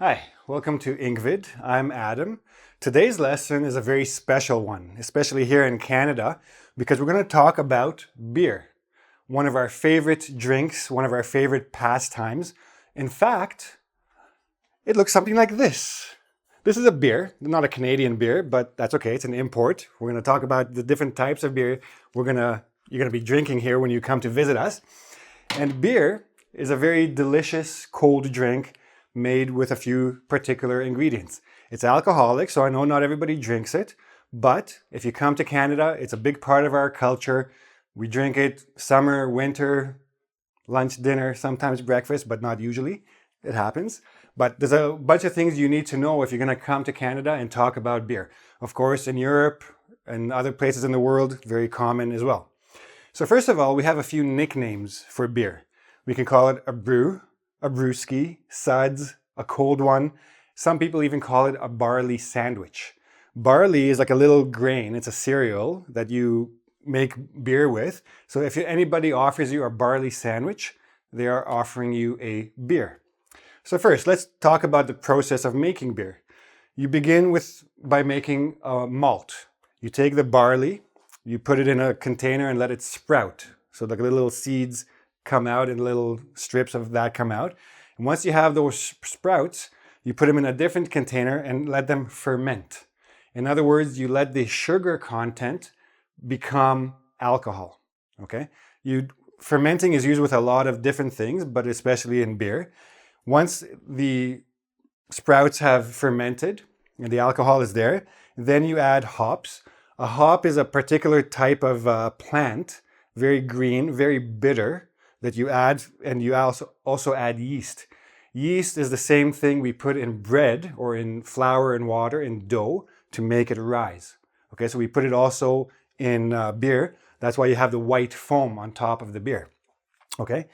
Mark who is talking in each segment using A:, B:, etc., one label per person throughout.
A: Hi, welcome to engVid. I'm Adam. Today's lesson is a very special one, especially here in Canada, because we're going to talk about beer, one of our favorite drinks, one of our favorite pastimes. In fact, it looks something like this. This is a beer, not a Canadian beer, but that's okay, it's an import. We're going to talk about the different types of beer you're going to be drinking here when you come to visit us. And beer is a very delicious cold drink made with a few particular ingredients. It's alcoholic, so I know not everybody drinks it, but if you come to Canada, it's a big part of our culture. We drink it summer, winter, lunch, dinner, sometimes breakfast, but not usually. It happens. But there's a bunch of things you need to know if you're going to come to Canada and talk about beer. Of course, in Europe and other places in the world, very common as well. So first of all, we have a few nicknames for beer. We can call it a brew, a brewski, suds, a cold one. Some people even call it a barley sandwich. Barley is like a little grain. It's a cereal that you make beer with. So if anybody offers you a barley sandwich, they are offering you a beer. So first, let's talk about the process of making beer. You begin by making a malt. You take the barley, you put it in a container and let it sprout. So the little seeds come out and little strips of that come out. And once you have those sprouts, you put them in a different container and let them ferment. In other words, you let the sugar content become alcohol. Okay? Fermenting is used with a lot of different things, but especially in beer. Once the sprouts have fermented and the alcohol is there, then you add hops. A hop is a particular type of plant, very green, very bitter, that you add, and you also add yeast. Yeast is the same thing we put in bread or in flour and water, in dough, to make it rise. Okay, so we put it also in beer. That's why you have the white foam on top of the beer. Okay,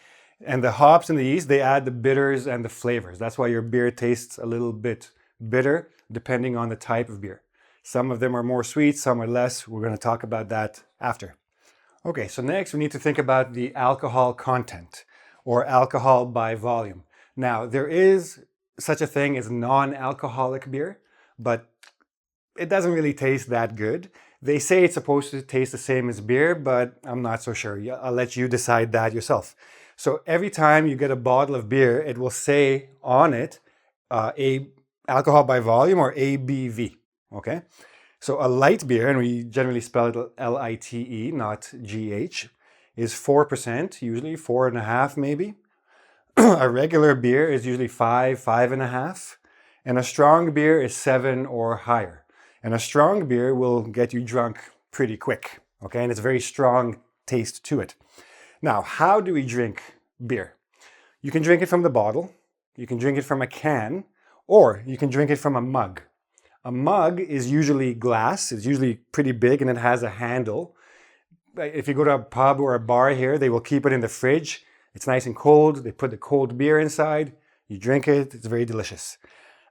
A: and the hops and the yeast, they add the bitters and the flavors. That's why your beer tastes a little bit bitter, depending on the type of beer. Some of them are more sweet, some are less. We're going to talk about that after. Okay, so next we need to think about the alcohol content, or alcohol by volume. Now, there is such a thing as non-alcoholic beer, but it doesn't really taste that good. They say it's supposed to taste the same as beer, but I'm not so sure. I'll let you decide that yourself. So every time you get a bottle of beer, it will say on it alcohol by volume, or ABV, okay? So a light beer, and we generally spell it L-I-T-E, not G-H, is 4%, usually 4.5 maybe. A regular beer is usually 5.5. And a strong beer is 7 or higher. And a strong beer will get you drunk pretty quick, okay? And it's a very strong taste to it. Now, how do we drink beer? You can drink it from the bottle, you can drink it from a can, or you can drink it from a mug. A mug is usually glass, it's usually pretty big, and it has a handle. If you go to a pub or a bar here, they will keep it in the fridge. It's nice and cold. They put the cold beer inside. You drink it. It's very delicious.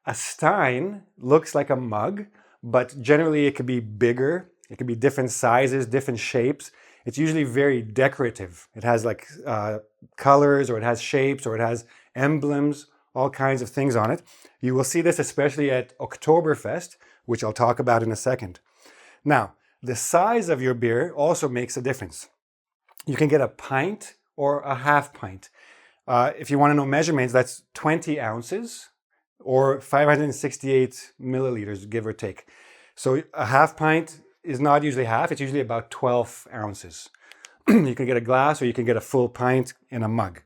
A: A stein looks like a mug, but generally it could be bigger. It could be different sizes, different shapes. It's usually very decorative. It has like colors, or it has shapes, or it has emblems, all kinds of things on it. You will see this especially at Oktoberfest, which I'll talk about in a second. Now, the size of your beer also makes a difference. You can get a pint or a half pint. If you want to know measurements, that's 20 ounces or 568 milliliters, give or take. So a half pint is not usually half, it's usually about 12 ounces. You can get a glass, or you can get a full pint in a mug.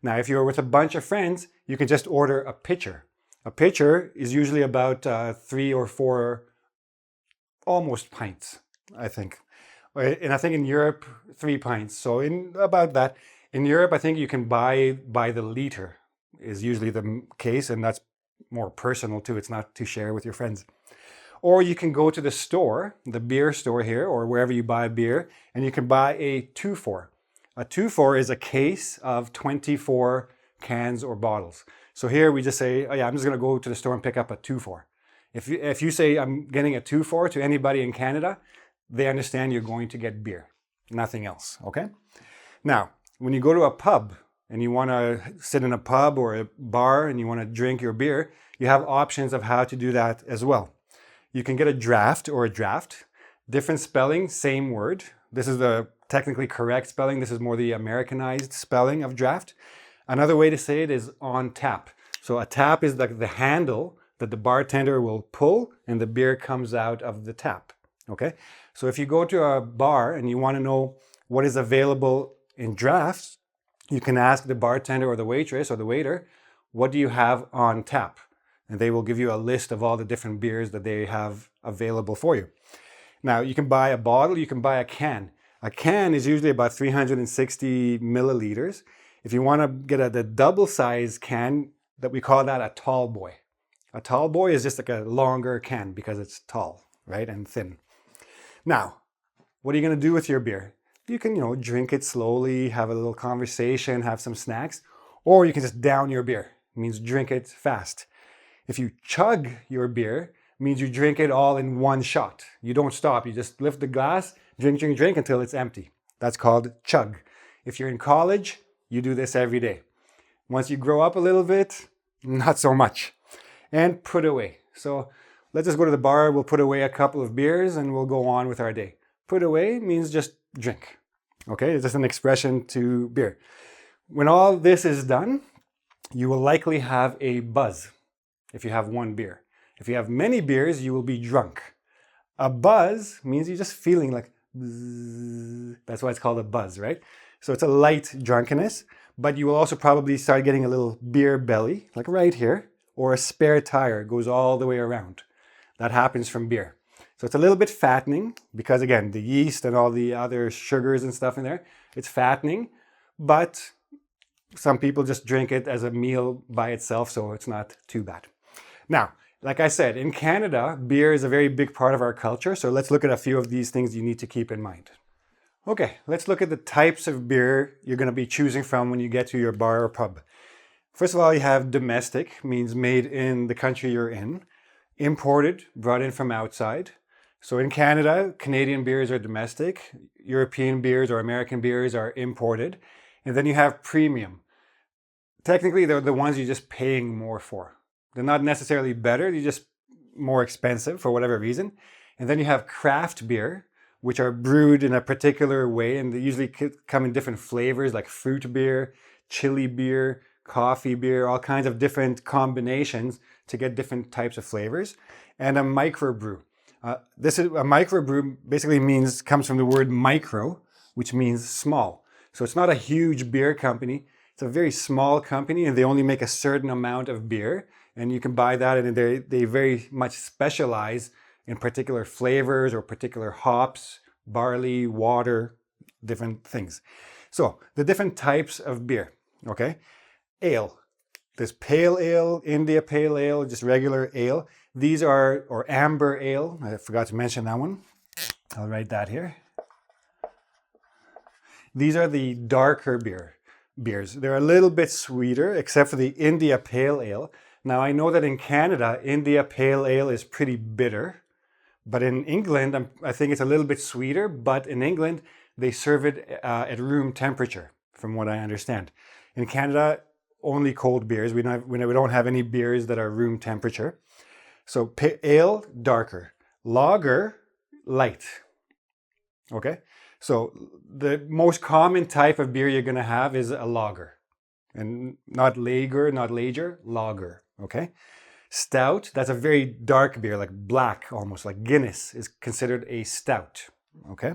A: Now, if you're with a bunch of friends, you can just order a pitcher. A pitcher is usually about 3 or 4 almost pints, I think. And I think in Europe, 3 pints. So in about that. In Europe, I think you can buy by the liter is usually the case, and that's more personal too. It's not to share with your friends. Or you can go to the store, the beer store here, or wherever you buy beer, and you can buy a 2-4. A 2-4 is a case of 24 cans or bottles. So here we just say, oh yeah, I'm just going to go to the store and pick up a 2-4. If you say I'm getting a 2-4 to anybody in Canada, they understand you're going to get beer, nothing else, okay? Now, when you go to a pub, and you want to sit in a pub or a bar and you want to drink your beer, you have options of how to do that as well. You can get a draft or a draft. Different spelling, same word. This is the technically correct spelling. This is more the Americanized spelling of draft. Another way to say it is on tap. So a tap is like the handle that the bartender will pull and the beer comes out of the tap. Okay? So if you go to a bar and you want to know what is available in drafts, you can ask the bartender or the waitress or the waiter, what do you have on tap? And they will give you a list of all the different beers that they have available for you. Now, you can buy a bottle, you can buy a can. A can is usually about 360 milliliters. If you want to get the double size can, that we call that a tall boy. A tall boy is just like a longer can because it's tall, right, and thin. Now, what are you going to do with your beer? You can, drink it slowly, have a little conversation, have some snacks, or you can just down your beer. It means drink it fast. If you chug your beer, it means you drink it all in one shot. You don't stop. You just lift the glass, drink until it's empty. That's called chug. If you're in college, you do this every day. Once you grow up a little bit, not so much. And put away. So let's just go to the bar, we'll put away a couple of beers and we'll go on with our day. Put away means just drink. Okay, it's just an expression to beer. When all this is done, you will likely have a buzz if you have one beer. If you have many beers, you will be drunk. A buzz means you're just feeling like bzzz. That's why it's called a buzz, right? So it's a light drunkenness, but you will also probably start getting a little beer belly, like right here, or a spare tire goes all the way around. That happens from beer. So it's a little bit fattening because, again, the yeast and all the other sugars and stuff in there, it's fattening, but some people just drink it as a meal by itself, so it's not too bad. Now, like I said, in Canada, beer is a very big part of our culture, so let's look at a few of these things you need to keep in mind. Okay, let's look at the types of beer you're going to be choosing from when you get to your bar or pub. First of all, you have domestic, means made in the country you're in. Imported, brought in from outside. So in Canada, Canadian beers are domestic. European beers or American beers are imported. And then you have premium. Technically, they're the ones you're just paying more for. They're not necessarily better, they're just more expensive for whatever reason. And then you have craft beer, which are brewed in a particular way, and they usually come in different flavors like fruit beer, chili beer, coffee beer, all kinds of different combinations to get different types of flavors. And a microbrew. This is a microbrew basically comes from the word micro, which means small. So it's not a huge beer company. It's a very small company and they only make a certain amount of beer. And you can buy that and they very much specialize in particular flavors or particular hops, barley, water, different things. So the different types of beer, okay? Ale. There's pale ale, India pale ale, just regular ale. These are, or amber ale. I forgot to mention that one. I'll write that here. These are the darker beers. They're a little bit sweeter, except for the India pale ale. Now I know that in Canada, India pale ale is pretty bitter. But in England, I think it's a little bit sweeter, but in England, they serve it at room temperature, from what I understand. In Canada, only cold beers. We don't have any beers that are room temperature. So ale, darker. Lager, light. Okay? So the most common type of beer you're going to have is a lager. And not lager, lager. Okay? Stout, that's a very dark beer, like black almost, like Guinness is considered a stout. Okay?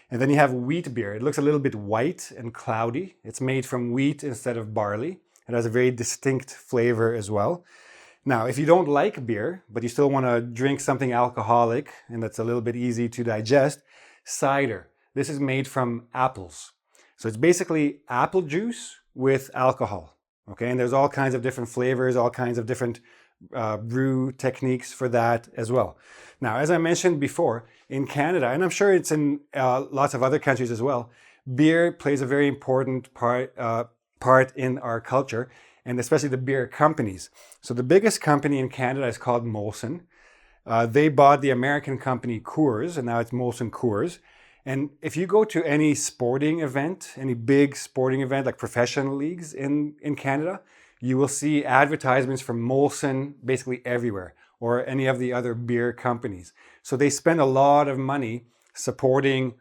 A: And then you have wheat beer. It looks a little bit white and cloudy. It's made from wheat instead of barley. It has a very distinct flavor as well. Now, if you don't like beer, but you still want to drink something alcoholic, and that's a little bit easy to digest, cider. This is made from apples. So it's basically apple juice with alcohol. Okay, and there's all kinds of different flavors, all kinds of different brew techniques for that as well. Now, as I mentioned before, in Canada, and I'm sure it's in lots of other countries as well, beer plays a very important part in our culture, and especially the beer companies. So the biggest company in Canada is called Molson. They bought the American company Coors, and now it's Molson Coors. And if you go to any sporting event, any big sporting event like professional leagues in Canada, you will see advertisements from Molson basically everywhere, or any of the other beer companies. So they spend a lot of money supporting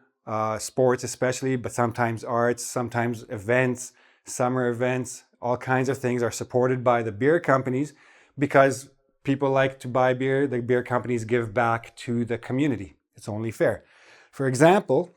A: sports especially, but sometimes arts, sometimes events, summer events, all kinds of things are supported by the beer companies because people like to buy beer. The beer companies give back to the community. It's only fair. For example,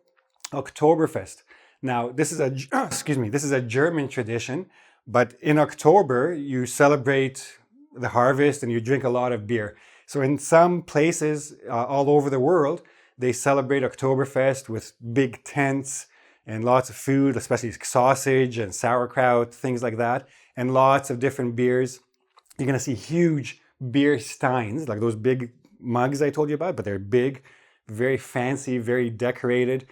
A: Oktoberfest. Now, this is a German tradition, but in October you celebrate the harvest and you drink a lot of beer. So in some places all over the world, they celebrate Oktoberfest with big tents and lots of food, especially sausage and sauerkraut, things like that, and lots of different beers. You're gonna see huge beer steins, like those big mugs I told you about, but they're big, very fancy, very decorated.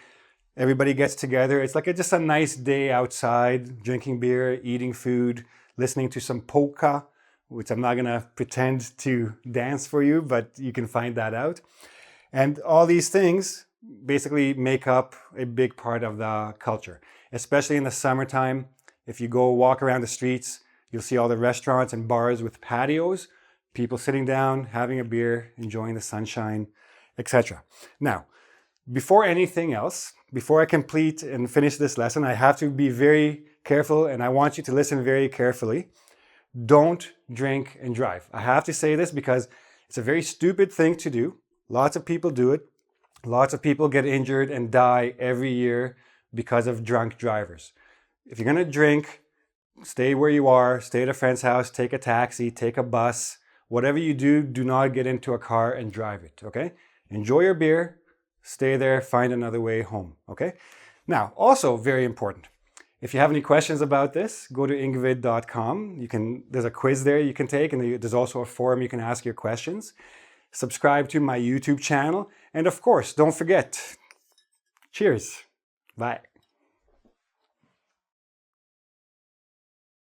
A: Everybody gets together. It's like just a nice day outside, drinking beer, eating food, listening to some polka, which I'm not gonna pretend to dance for you, but you can find that out. And all these things basically make up a big part of the culture, especially in the summertime. If you go walk around the streets, you'll see all the restaurants and bars with patios, people sitting down, having a beer, enjoying the sunshine, etc. Now, before anything else, before I complete and finish this lesson, I have to be very careful, and I want you to listen very carefully. Don't drink and drive. I have to say this because it's a very stupid thing to do. Lots of people do it. Lots of people get injured and die every year because of drunk drivers. If you're gonna drink, stay where you are, stay at a friend's house, take a taxi, take a bus, whatever you do, do not get into a car and drive it, okay? Enjoy your beer, stay there, find another way home, okay? Now, also very important, if you have any questions about this, go to engvid.com. There's a quiz there you can take, and there's also a forum you can ask your questions. Subscribe to my YouTube channel, and of course, don't forget, cheers. Bye.